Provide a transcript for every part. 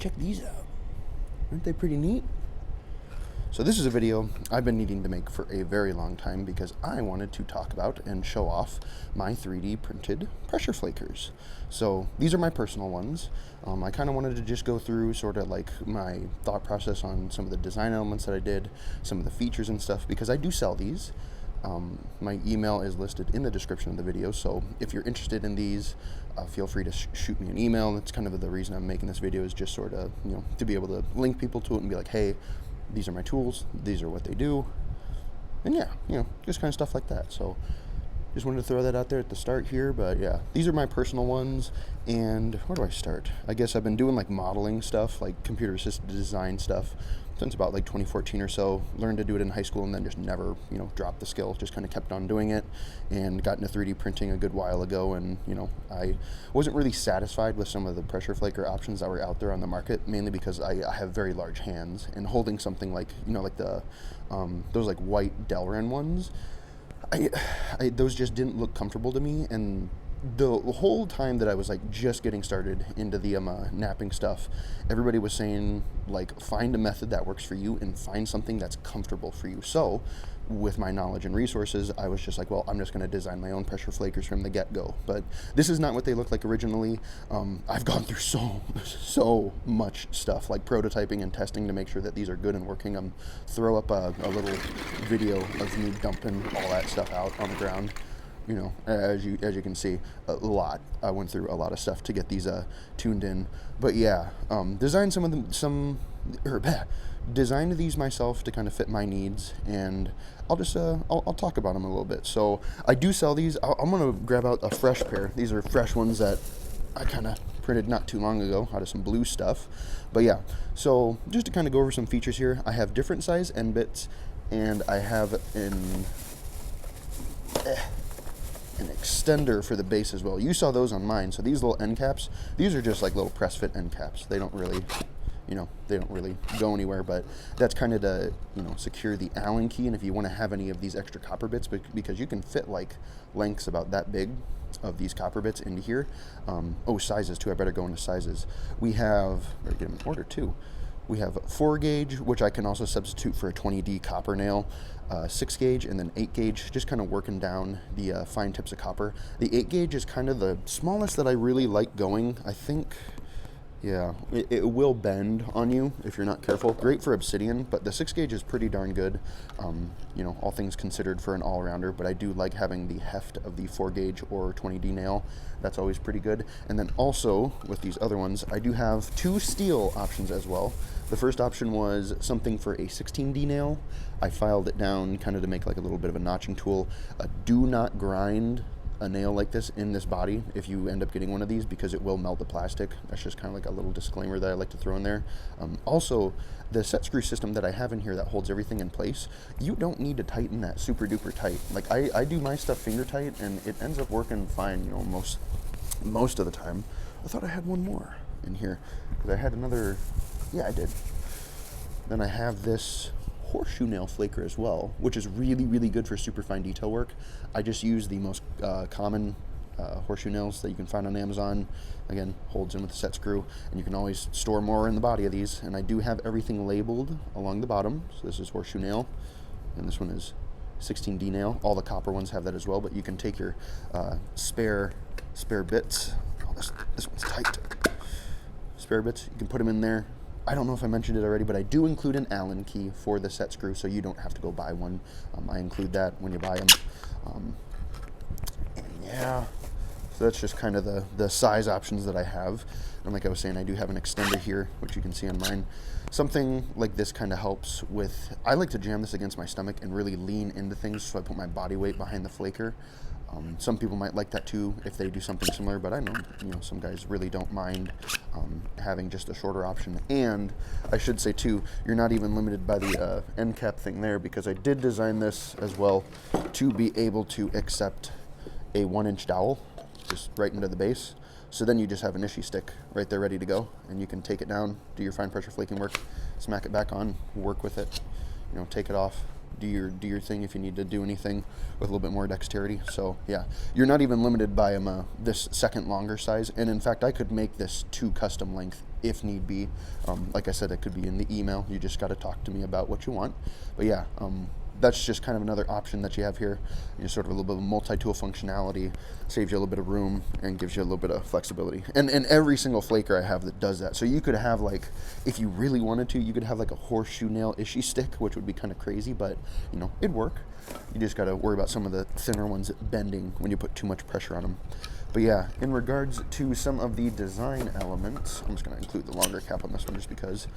check these out. Aren't they pretty neat? So this is a video I've been needing to make for a very long time because I wanted to talk about and show off my 3D printed pressure flakers. So these are my personal ones. I kind of wanted to just go through sort of like my thought process on some of the design elements that I did, some of the features and stuff, because I do sell these. My email is listed in the description of the video, so if you're interested in these, feel free to shoot me an email. That's kind of the reason I'm making this video, is just sort of, to be able to link people to it and be like, hey, these are my tools, these are what they do, and yeah, just kind of stuff like that. So just wanted to throw that out there at the start here. But yeah, these are my personal ones. And where do I start? I guess I've been doing like modeling stuff, like computer assisted design stuff, since about like 2014 or so. Learned to do it in high school and then just never, dropped the skill. Just kind of kept on doing it and got into 3D printing a good while ago. And, I wasn't really satisfied with some of the pressure flaker options that were out there on the market, mainly because I have very large hands, and holding something like, like the, those like white Delrin ones, those just didn't look comfortable to me. And the whole time that I was like just getting started into the knapping stuff, everybody was saying like, find a method that works for you and find something that's comfortable for you. So with my knowledge and resources, I was just like, well, I'm just going to design my own pressure flakers from the get-go. But this is not what they looked like originally. I've gone through so much stuff, like prototyping and testing, to make sure that these are good and working. Throw up a little video of me dumping all that stuff out on the ground. As you can see, a lot. I went through a lot of stuff to get these tuned in. But yeah, designed designed these myself to kind of fit my needs, and I'll just I'll talk about them a little bit. So I do sell these. I'm gonna grab out a fresh pair. These are fresh ones that I kind of printed not too long ago out of some blue stuff. But yeah, so just to kind of go over some features here, I have different size end bits, and I have an extender for the base as well. You saw those on mine. So these little end caps, these are just like little press fit end caps. They don't really, they don't really go anywhere, but that's kind of to, secure the Allen key. And if you want to have any of these extra copper bits, because you can fit like lengths about that big of these copper bits into here. Sizes too. I better go into sizes. We have, better get them in order too. We have 4 gauge, which I can also substitute for a 20D copper nail, 6 gauge, and then 8 gauge, just kind of working down the fine tips of copper. The 8 gauge is kind of the smallest that I really like going. I think, yeah, it will bend on you if you're not careful. Great for obsidian, but the 6 gauge is pretty darn good, all things considered, for an all-rounder. But I do like having the heft of the 4 gauge or 20D nail. That's always pretty good. And then also, with these other ones, I do have 2 steel options as well. The first option was something for a 16D nail. I filed it down kind of to make like a little bit of a notching tool. Do not grind a nail like this in this body if you end up getting one of these, because it will melt the plastic. That's just kind of like a little disclaimer that I like to throw in there. Also, the set screw system that I have in here that holds everything in place, you don't need to tighten that super duper tight. Like I do my stuff finger tight, and it ends up working fine, most of the time. I thought I had one more in here, because I had another. Yeah, I did. Then I have this horseshoe nail flaker as well, which is really good for super fine detail work. I just use the most common horseshoe nails that you can find on Amazon. Again, holds in with the set screw, and you can always store more in the body of these. And I do have everything labeled along the bottom. So this is horseshoe nail, and this one is 16D nail. All the copper ones have that as well, but you can take your spare bits. Oh, this one's tight. Spare bits, you can put them in there. I don't know if I mentioned it already, but I do include an Allen key for the set screw, so you don't have to go buy one. I include that when you buy them. And yeah, so that's just kind of the size options that I have. And like I was saying, I do have an extender here, which you can see on mine. Something like this kind of helps with, I like to jam this against my stomach and really lean into things, so I put my body weight behind the flaker. Some people might like that too if they do something similar, but I know, some guys really don't mind having just a shorter option. And I should say too, you're not even limited by the end cap thing there, because I did design this as well to be able to accept a 1-inch dowel just right into the base. So then you just have an issue stick right there ready to go, and you can take it down, do your fine pressure flaking work, smack it back on, work with it, take it off, do your thing if you need to do anything with a little bit more dexterity. So yeah, you're not even limited by this second longer size, and in fact I could make this 2 custom length if need be. Like I said, it could be in the email. You just got to talk to me about what you want. But yeah, that's just kind of another option that you have here. You sort of a little bit of multi-tool functionality, saves you a little bit of room and gives you a little bit of flexibility. And every single flaker I have that does that. So you could have, like, if you really wanted to, you could have like a horseshoe nail issue stick, which would be kind of crazy, but you know, it'd work. You just got to worry about some of the thinner ones bending when you put too much pressure on them. But yeah, in regards to some of the design elements, I'm just going to include the longer cap on this one just because.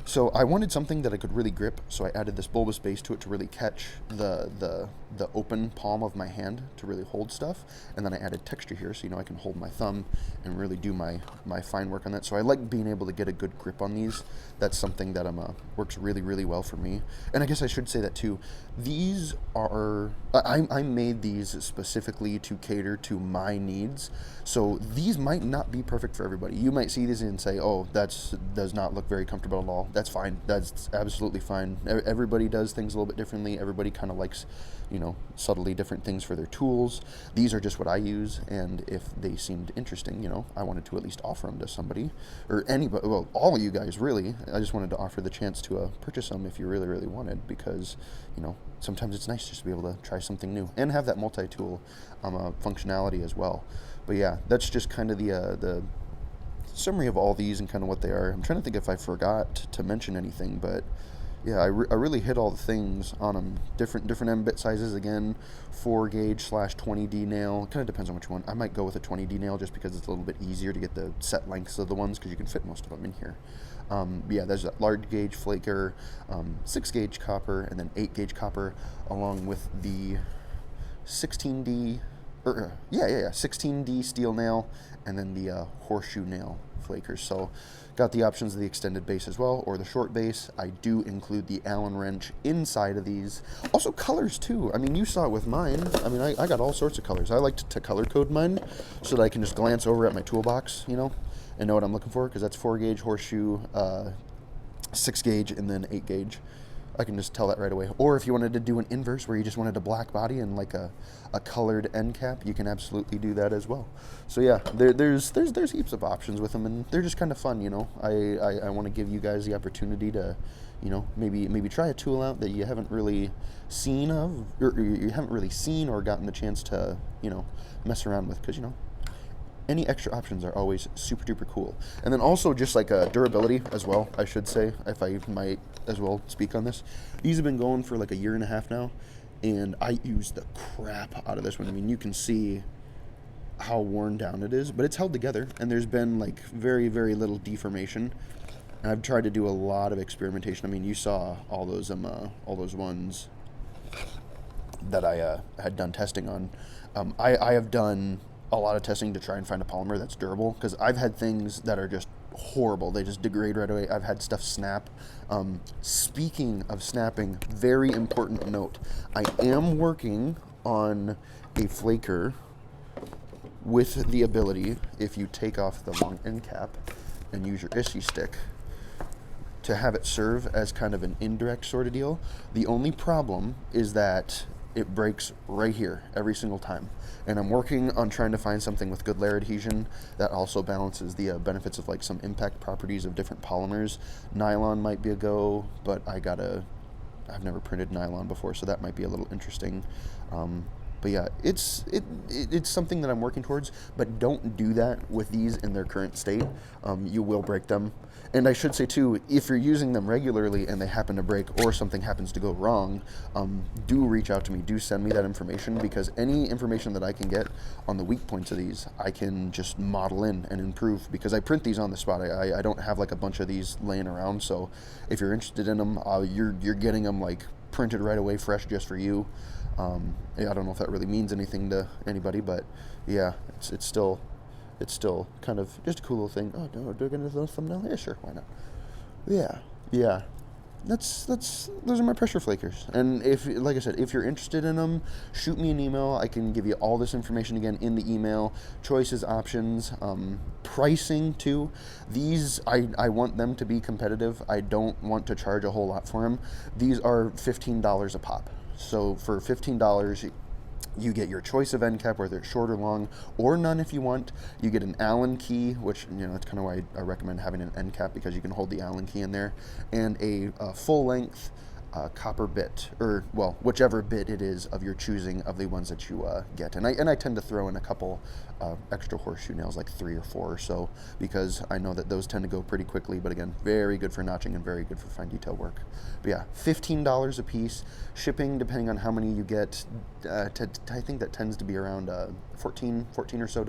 So I wanted something that I could really grip, so I added this bulbous base to it to really catch the open palm of my hand to really hold stuff, and then I added texture here so, you know, I can hold my thumb and really do my fine work on that. So I like being able to get a good grip on these. That's something that works really, really well for me. And I guess I should say that too. These are, I made these specifically to cater to my needs. So these might not be perfect for everybody. You might see these and say, oh, does not look very comfortable at all. That's fine. That's absolutely fine. Everybody does things a little bit differently. Everybody kind of likes, you know, subtly different things for their tools. These are just what I use, and if they seemed interesting, you know, I wanted to at least offer them to somebody, or anybody, well, all of you guys, really. I just wanted to offer the chance to purchase them if you really, really wanted, because, you know, sometimes it's nice just to be able to try something new and have that multi-tool functionality as well. But yeah, that's just kind of the summary of all these and kind of what they are. I'm trying to think if I forgot to mention anything, but yeah, I really hit all the things on them. Different end bit sizes, again, 4 gauge / 20D nail. It kind of depends on which one. I might go with a 20D nail just because it's a little bit easier to get the set lengths of the ones, because you can fit most of them in here. Yeah, there's a large gauge flaker, 6 gauge copper, and then 8 gauge copper, along with the 16D, 16D steel nail, and then the horseshoe nail flakers. So got the options of the extended base as well, or the short base. I do include the Allen wrench inside of these. Also colors too. I mean, you saw it with mine. I mean, I got all sorts of colors. I like to color code mine so that I can just glance over at my toolbox, you know, and know what I'm looking for, because that's 4 gauge horseshoe, 6 gauge, and then 8 gauge. I can just tell that right away. Or if you wanted to do an inverse where you just wanted a black body and like a colored end cap, you can absolutely do that as well. So yeah, there's heaps of options with them, and they're just kind of fun, you know. I want to give you guys the opportunity to, you know, maybe try a tool out that you haven't really seen or gotten the chance to, you know, mess around with, because, you know, any extra options are always super duper cool. And then also just like durability as well, I should say, if I might as well speak on this. These have been going for like a 1.5 years now, and I use the crap out of this one. I mean, you can see how worn down it is, but it's held together, and there's been like very, very little deformation. And I've tried to do a lot of experimentation. I mean, you saw all those ones that I had done testing on. I have done a lot of testing to try and find a polymer that's durable, because I've had things that are just horrible. They just degrade right away. I've had stuff snap. Speaking of snapping, very important note. I am working on a flaker with the ability, if you take off the long end cap and use your issue stick, to have it serve as kind of an indirect sort of deal. The only problem is that it breaks right here every single time. And I'm working on trying to find something with good layer adhesion that also balances the benefits of like some impact properties of different polymers. Nylon might be a go, but I've never printed nylon before, so that might be a little interesting. But yeah, it's something that I'm working towards, but don't do that with these in their current state. You will break them. And I should say too, if you're using them regularly and they happen to break or something happens to go wrong, do reach out to me. Do send me that information, because any information that I can get on the weak points of these, I can just model in and improve, because I print these on the spot. I don't have like a bunch of these laying around. So if you're interested in them, you're getting them like printed right away, fresh, just for you. I don't know if that really means anything to anybody, but yeah, it's still kind of just a cool little thing. Oh, do I get into the thumbnail? Yeah, sure, why not? Yeah. Those are my pressure flakers. And if, like I said, if you're interested in them, shoot me an email. I can give you all this information again in the email. Choices, options, pricing too, these, I want them to be competitive. I don't want to charge a whole lot for them. These are $15 a pop. So for $15, you get your choice of end cap, whether it's short or long, or none if you want. You get an Allen key, which, you know, that's kind of why I recommend having an end cap, because you can hold the Allen key in there, and a full length copper bit, or, well, whichever bit it is of your choosing of the ones that you get. And I tend to throw in a couple extra horseshoe nails, like 3 or 4 or so, because I know that those tend to go pretty quickly, but again, very good for notching and very good for fine detail work. But yeah, $15 a piece. Shipping, depending on how many you get, I think that tends to be around $14 or so.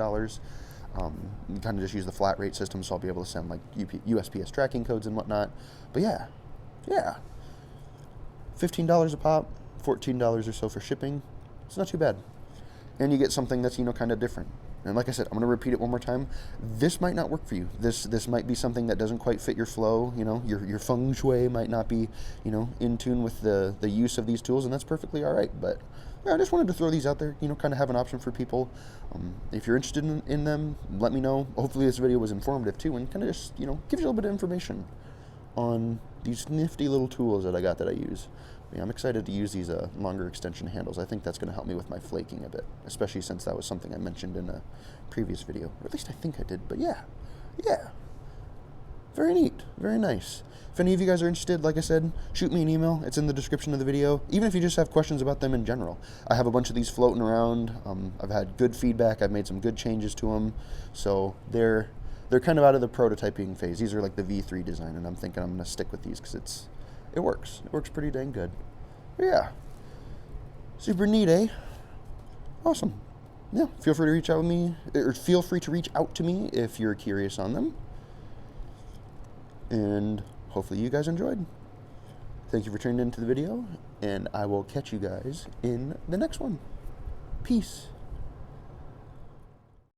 You kind of just use the flat rate system, so I'll be able to send like USPS tracking codes and whatnot. But yeah. $15 a pop, $14 or so for shipping. It's not too bad. And you get something that's, you know, kind of different. And like I said, I'm going to repeat it one more time. This might not work for you. This might be something that doesn't quite fit your flow. You know, your feng shui might not be, you know, in tune with the use of these tools, and that's perfectly all right. But yeah, I just wanted to throw these out there, you know, kind of have an option for people. If you're interested in them, let me know. Hopefully this video was informative too, and kind of just, you know, gives you a little bit of information on these nifty little tools that I got that I use. Yeah, I'm excited to use these longer extension handles. I think that's going to help me with my flaking a bit, especially since that was something I mentioned in a previous video. Or at least I think I did, but yeah. Very neat, very nice. If any of you guys are interested, like I said, shoot me an email. It's in the description of the video. Even if you just have questions about them in general. I have a bunch of these floating around. I've had good feedback. I've made some good changes to them. So they're kind of out of the prototyping phase. These are like the V3 design, and I'm thinking I'm going to stick with these because it works. It works pretty dang good. But yeah. Super neat, eh? Awesome. Yeah, feel free to reach out with me, or feel free to reach out to me if you're curious on them. And hopefully you guys enjoyed. Thank you for tuning into the video, and I will catch you guys in the next one. Peace.